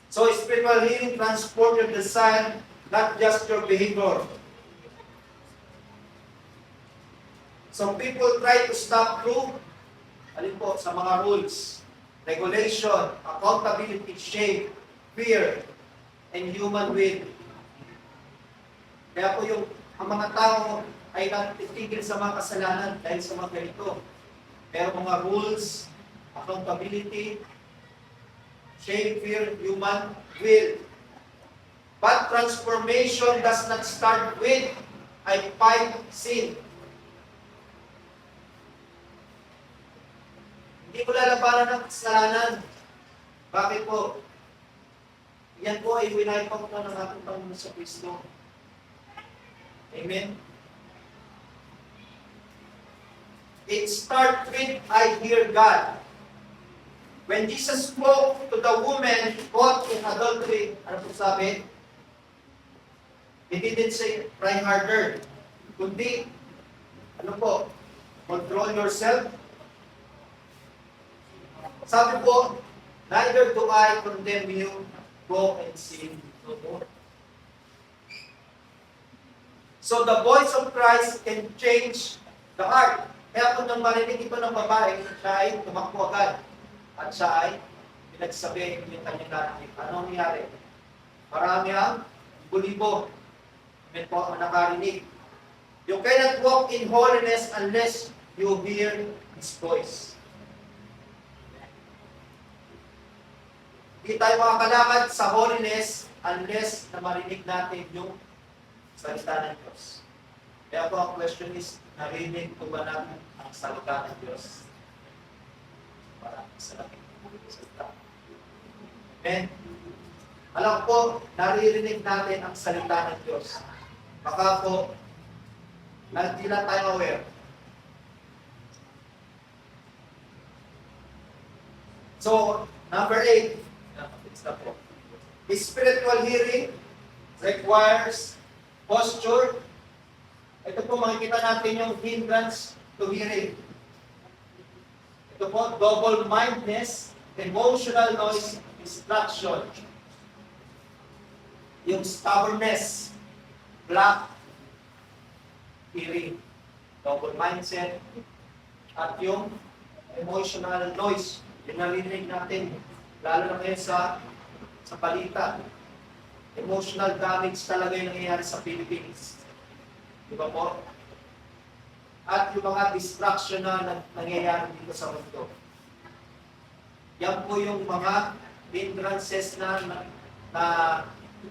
So spiritual healing transforms your design, not just your behavior. So people try to stop through, alin po, sa mga rules, regulation, accountability, shame, fear, and human will. Kaya po ang mga tao ay natitigil sa mga kasalanan dahil sa mga ganito. Pero mga rules, accountability, shame, fear, human will. But transformation does not start with I fight sin. Hindi ko lalabanan ng kasalanan. Bakit po? Yan po ay winaypang na ng ating Panginoon sa Kristo. Amen? It starts with I hear God. When Jesus spoke to the woman caught in adultery, ano po sabi? He didn't say, try harder. Kundi, ano po? Control yourself. Sabi po, neither do I condemn you, go and sin no more. So the voice of Christ can change the heart. Kaya kung nang marinig ito ng babae, siya ay tumakbo agad. At siya ay pinagsabi yung kanyang narinig. Ano nangyari? Marami ang bulibo. Amen po ang nakarinig. You cannot walk in holiness unless you hear His voice. Hindi tayo makakalakad sa holiness unless na marinig natin yung salita ng Diyos. Kaya po ang question is, narinig ko ba natin ang salita ng Diyos? Maraming salamat sa salita. Amen? Alam po, naririnig natin ang salita ng Diyos. Baka po, hindi lang tayo aware. So, number 8, spiritual hearing requires posture. Ito po, makikita natin yung hindrance to hearing. Ito po, double-mindedness, emotional noise, distraction. Yung stubbornness, block hearing. Double mindset. At yung emotional noise, yung narinig natin, lalo na ngayon sa balita. Emotional damage talaga yung nangyayari sa Philippines. Di ba po? At yung mga distraction na nangyayari dito sa mundo. Yan po yung mga hindrances na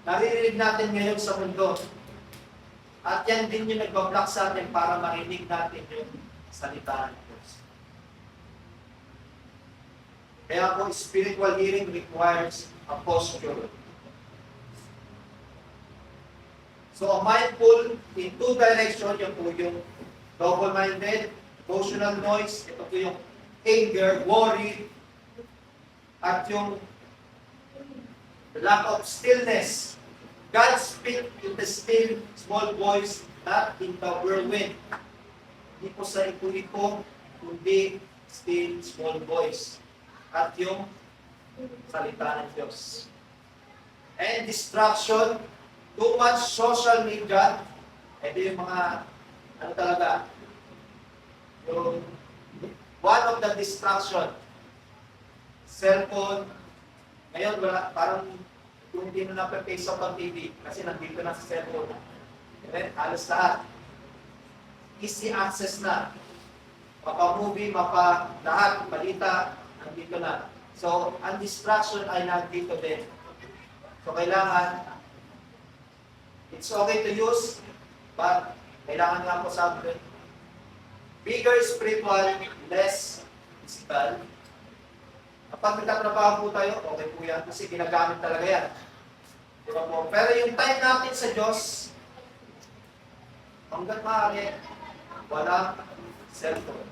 naririnig natin ngayon sa mundo. At yan din yung nagbablock sa atin para marinig natin yung salita ng Diyos. Kaya po, spiritual hearing requires a posture. So, a mindful in two directions, yung po yung double-minded, emotional noise, ito po yung anger, worry, at yung lack of stillness. God speaks in the still, small voice, not in the whirlwind. Hindi po sa iko-iko, kundi still, small voice. At yung salita ng Diyos. And distraction, too much social media, ito yung mga, ano talaga, yung one of the distraction, cellphone, ngayon wala, parang kung hindi na nape-face up ang TV, kasi nandito na sa cellphone. Okay? Halos lahat. Easy access na. Mapa-movie, mapa-lahat, balita, nandito na. So, ang distraction ay nandito din. So, kailangan, it's okay to use, but kailangan nga po sabi, bigger spiritual, less physical. Kapag nagtatrabaho po tayo, okay po yan, kasi ginagamit talaga yan. Diba po? Pero yung time natin sa Diyos, hanggang maaari, walang cellphone.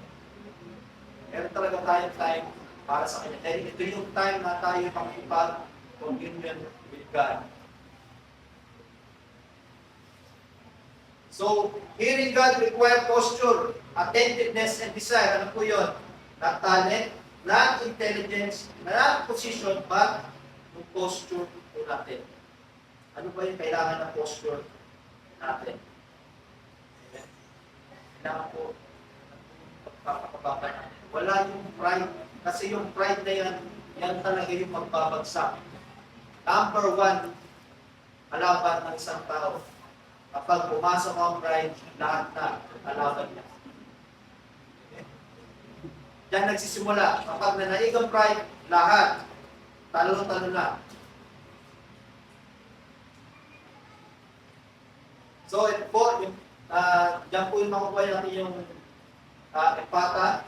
Meron talaga tayong time para sa Kanya. Dahil ito yung time na tayo makipag communion with God. So, hearing God require posture, attentiveness, and desire. Ano po yun? Not talent, not intelligence, not position, but yung posture po natin. Ano ba yung kailangan ng posture natin? Kailangan po pagpapakababa natin. Wala yung pride. Kasi yung pride na yan, yan talaga yung magbabagsak. Number one, kalaban ng isang tao. Kapag pumasok ang pride, lahat na kalaban niya. Diyan nagsisimula. Kapag nanaig ang pride, lahat talo-talo na. So, ito po, diyan po yung makukuha natin yung Epata,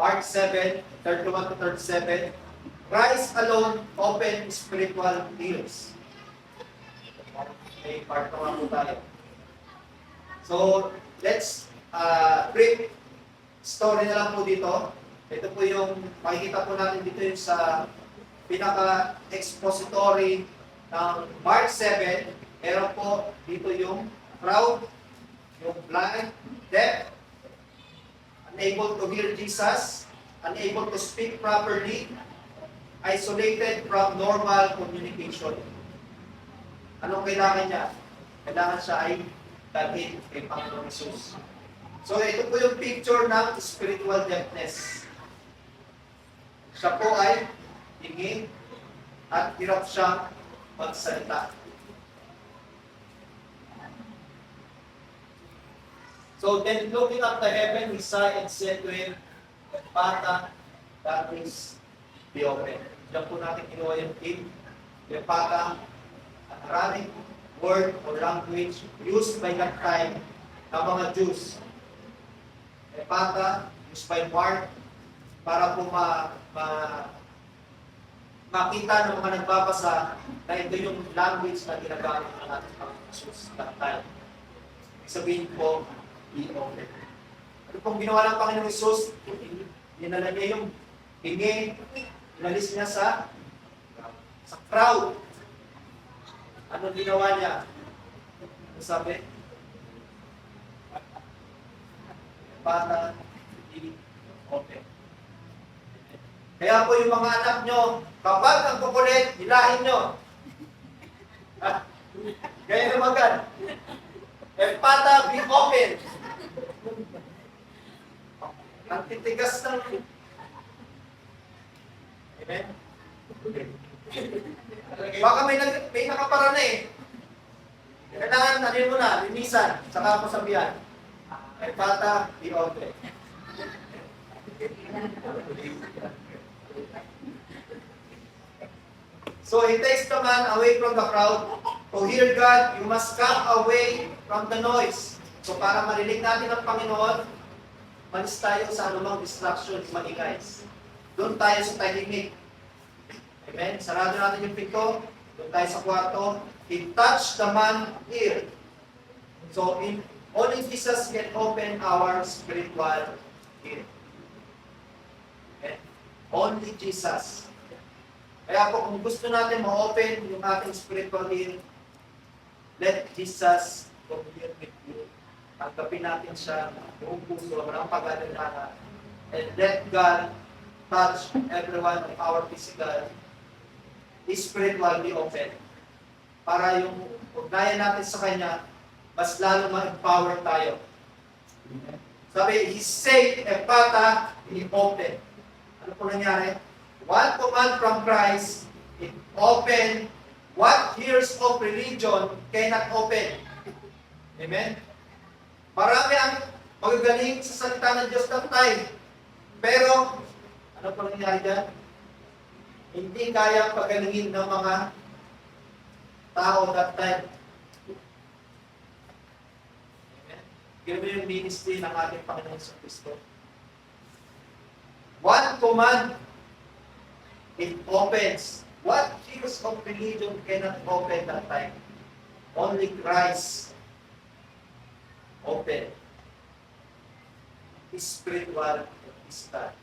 Mark 7, 31 to 37. Christ alone open spiritual ears. May part naman po tayo. So, let's brief story na lang po dito. Ito po yung makikita po natin dito yung sa pinaka-expository ng Mark 7. Meron po dito yung crowd, yung blind, deaf, unable to hear Jesus, unable to speak properly, isolated from normal communication. Anong kailangan niya? Kailangan siya ay dalhin kay Panginoon Jesus. So ito po yung picture ng spiritual deafness. Siya po ay tingin at hirap siyang magsalita. So then looking up the heaven, he sighed and said to him, Epata, that is be open. Diyan po natin kinuha yung team. Epata, an Arabic word or language used by that time ng mga Jews. Epata, used by Mark, para po makita ng mga nagbabasa na ito yung language na ginagamit ng ating Panginoon Jesus that time. Sabihin po, be open. Ano pong ginawa ng Panginoon Jesus? Dinala niya yung hingi, inalis niya sa crowd. Ano ginawa niya? Ano sabi? Bata, be open. Kaya po yung mga anak nyo, kapag ang kukulit, hilahin nyo. Kaya naman gan. Epata, be open. Ang titigas ng... Amen? Baka may nakapara na eh. Kailangan natin mo na, linisan, saka ako sabihan. Epata, be open. So he takes the man away from the crowd. To hear God, you must come away from the noise. So para marinig natin ang Panginoon, malis tayo sa anumang distraction, maingay. Doon tayo sa tahimik. Amen? Sarado natin yung pinto. Doon tayo sa kwarto. He touched the man's ear. So only Jesus can open our spiritual ear. Amen? Only Jesus. Kaya po, kung gusto natin ma-open yung ating spiritual ear, let Jesus commune with you. Tanggapin natin siya, buong puso, walang pag-alala. And let God touch everyone of our physical, spiritual be open. Para yung ugnayan natin sa Kanya, mas lalo ma-empower tayo. Sabi, He said, Epata, He open. Ano po nangyari? One command from Christ, it open what years of religion cannot open. Amen? Marami ang magagaling sa salita ng Diyos that time. Pero, ano po nangyari dyan? Hindi kaya pagalingin ng mga tao that time. Amen? Ganun yung ministry ng ating Panginoon sa Kristo. One command, it opens. What years of religion cannot open that time? Only Christ open. Spiritual stand.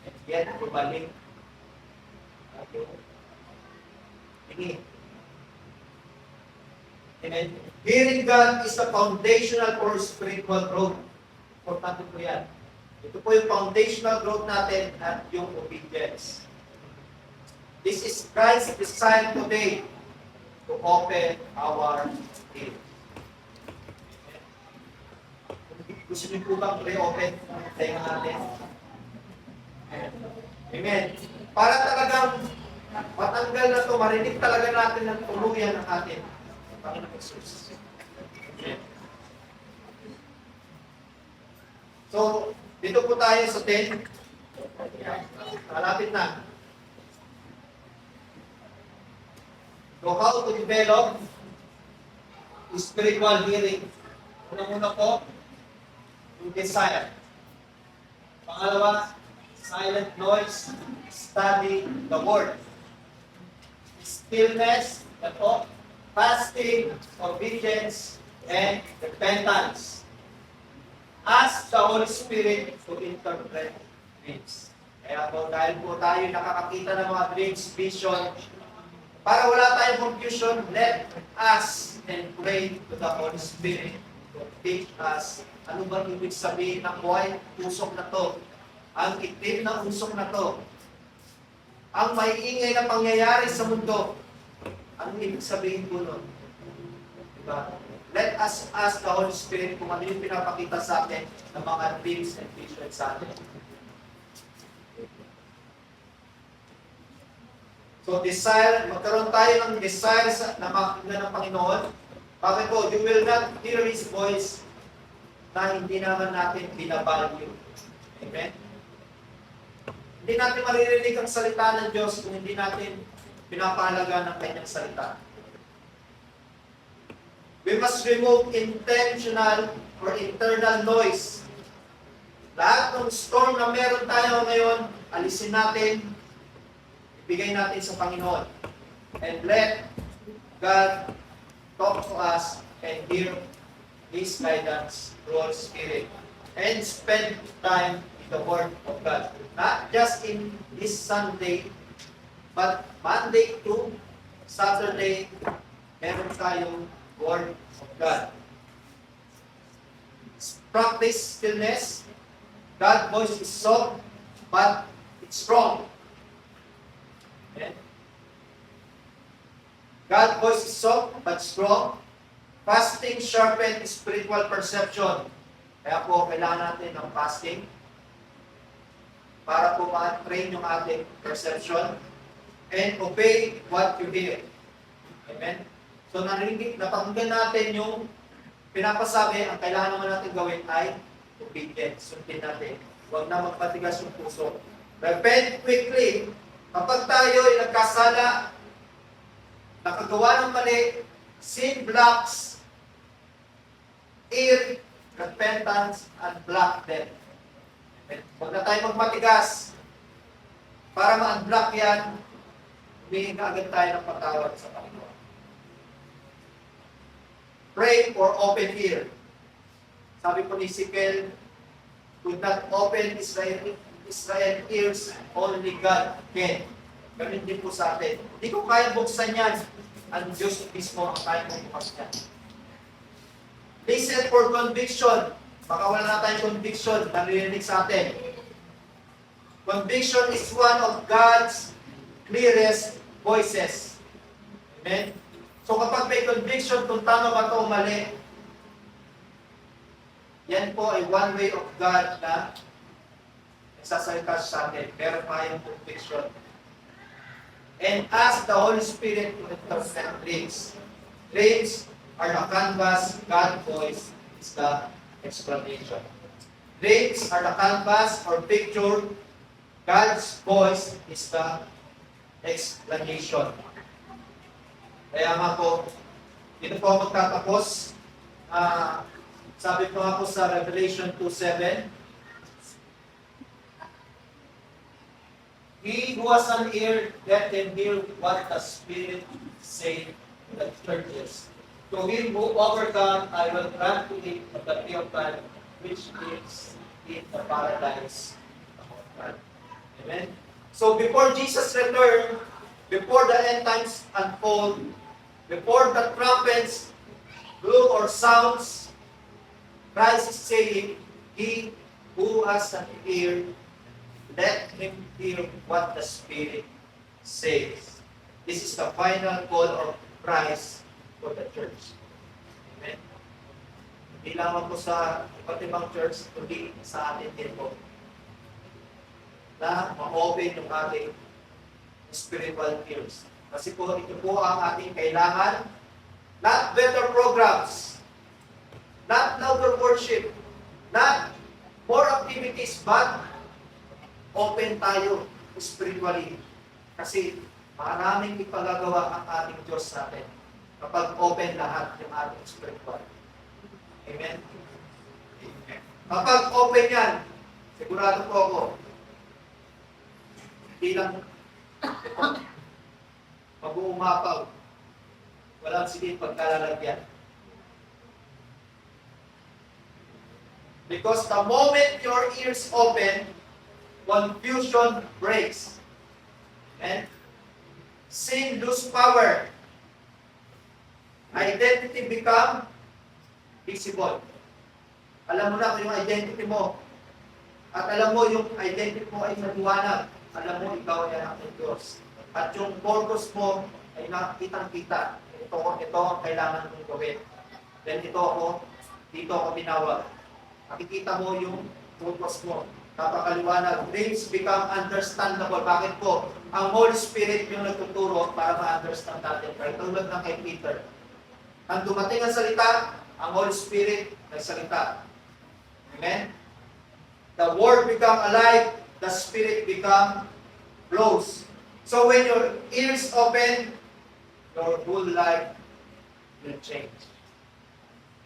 And yet, bumalik Tingin. Amen. Hearing God is the foundational for spiritual growth. Importante po yan. Ito po yung foundational growth natin at yung obedience. This is Christ's design today to open our ears. Gusto niyo po bang re-open ang tenga natin? Amen. Para talagang matanggal na ito, marinig talaga natin ng tuluyan ng atin. Panginoon Jesus. Amen. So, dito po tayo sa 10. Malapit na. So, how to develop spiritual hearing? Una-una po, yung desire. Pangalawa, silent noise, study the word. Stillness, ito, fasting, obedience, and repentance. Ask the Holy Spirit to interpret dreams. Kaya po, dahil po tayo nakakakita ng mga dreams, vision, para wala tayong confusion, let us and pray to the Holy Spirit to teach us ano ba ibig sabihin ng buhay usok na to, ang itim na usok na to, ang maiingay na pangyayari sa mundo. Anong ibig sabihin po nun? Diba? Let us ask the Holy Spirit kung ano yung pinapakita sa atin ng mga dreams and visions sa atin. So, desire, magkaroon tayo ng desire na makakita ng Panginoon. Bakit po? You will not hear His voice na hindi naman natin binavalue. Amen? Hindi natin maririnig ang salita ng Diyos kung hindi natin pinapahalaga ng Kanyang salita. We must remove intentional or internal noise. Lahat ng storm na meron tayo ngayon, alisin natin, ibigay natin sa Panginoon. And let God talk to us and hear His guidance through Holy Spirit. And spend time in the Word of God. Not just in this Sunday, but Monday to Saturday, meron tayong Word of God. Practice stillness. God's voice is soft, but it's strong. Okay? God's voice is soft, but strong. Fasting sharpens spiritual perception. Kaya po, kailangan natin ng fasting para po ma-train yung ating perception and obey what you hear. Amen? So, napakinggan natin yung pinapasabi, ang kailangan naman natin gawin ay obedience. Sundin natin. Huwag na magpatigas yung puso. Repent quickly. Kapag tayo ay nagkasala, nakagawa ng mali, sin blocks, ear, repentance, and block them. Huwag na tayo magmatigas. Para ma-unblock yan, humihinga agad tayo ng patawad sa Panginoon. Pray for open ear. Sabi po ni Ezekiel, could not open Israel ears, only God can. Ganun din po sa atin. Hindi ko kaya buksan yan. Ang Diyos mismo ang kaya mong bukas yan. Listen for conviction. Baka wala na tayong conviction, naririnig sa atin. Conviction is one of God's clearest voices. Amen? So kapag may conviction kung tama ba ito o mali, yan po ay one way of God na nagsasalita sa atin. Pero tayong conviction. And ask the Holy Spirit to interpret dreams. Dreams are the canvas, God's voice is the explanation. Dreams are the canvas or picture, God's voice is the explanation. Kaya nga po, dito po magtatapos. Sabi ko nga po sa Revelation 2:7, He who has an ear, let him hear what the Spirit saith to the churches. To him who overcome, I will grant to him the tree of life, which is in the paradise of God. Amen? So before Jesus returned, before the end times unfold, before the trumpets blew or sounds, Christ is saying, he who has an ear, let him hear what the Spirit says. This is the final call of Christ for the church. Amen. Hindi lamang po sa iba't ibang church, kundi sa atin din po, na ma-open yung ating spiritual ears. Kasi po, ito po ang ating kailangan. Not better programs, not louder worship, not more activities, but open tayo spiritually. Kasi maraming ipagagawa ang ating Diyos sa atin kapag open lahat yung ating spiritual. Amen? Amen. Kapag open yan, sigurado po ako, hindi lang mag-uumapaw. Walang sige pagkalalagyan. Because the moment your ears open, confusion breaks. And sin lose power. Identity become visible. Alam mo na kung yung identity mo. At alam mo yung identity mo ay naliwanag. Alam mo ikaw ay anak ng Diyos. At yung purpose mo ay nakitang-kita. Ito ang kailangan mong gawin. Then dito ako tinawag. Nakikita mo yung purpose mo. Napakaliwanag. Things become understandable. Bakit po? Ang Holy Spirit yung nagtuturo para ma-understand natin. Kaya tulad ng kay Peter. Nang dumating ang salita, ang Holy Spirit nagsalita. Amen? The Word become alive, the Spirit become close. So when your ears open, your whole life will change.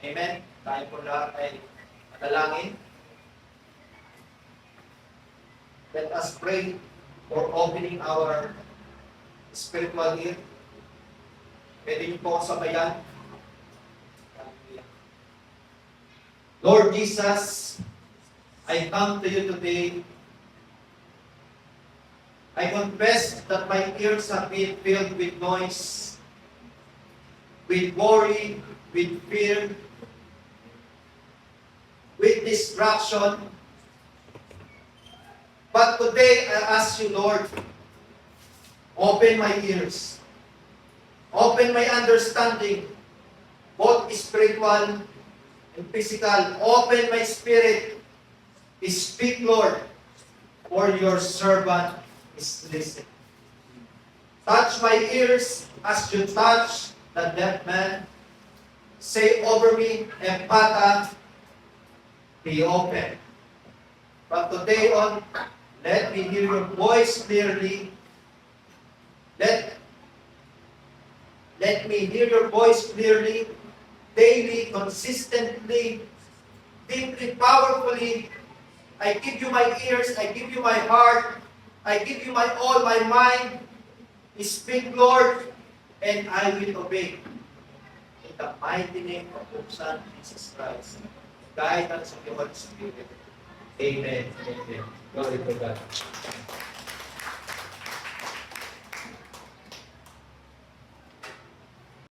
Amen? Tayo po lahat ay manalangin. Let us pray for opening our spiritual ear. Pwede niyo po sabayan. Lord Jesus, I come to you today. I confess that my ears have been filled with noise, with worry, with fear, with distraction. But today, I ask you, Lord, open my ears. Open my understanding, both spiritual and physical. Open my spirit. Speak, Lord, for your servant is listening. Touch my ears as you touch the deaf man. Say over me, Ephphatha, be open. From today on, let me hear your voice clearly. Let me hear your voice clearly, daily, consistently, deeply, powerfully. I give you my ears, I give you my heart, I give you my all, my mind. Speak, Lord, and I will obey. In the mighty name of your Son, Jesus Christ. Guide us of your Holy Spirit. Amen. Amen. Glory to God.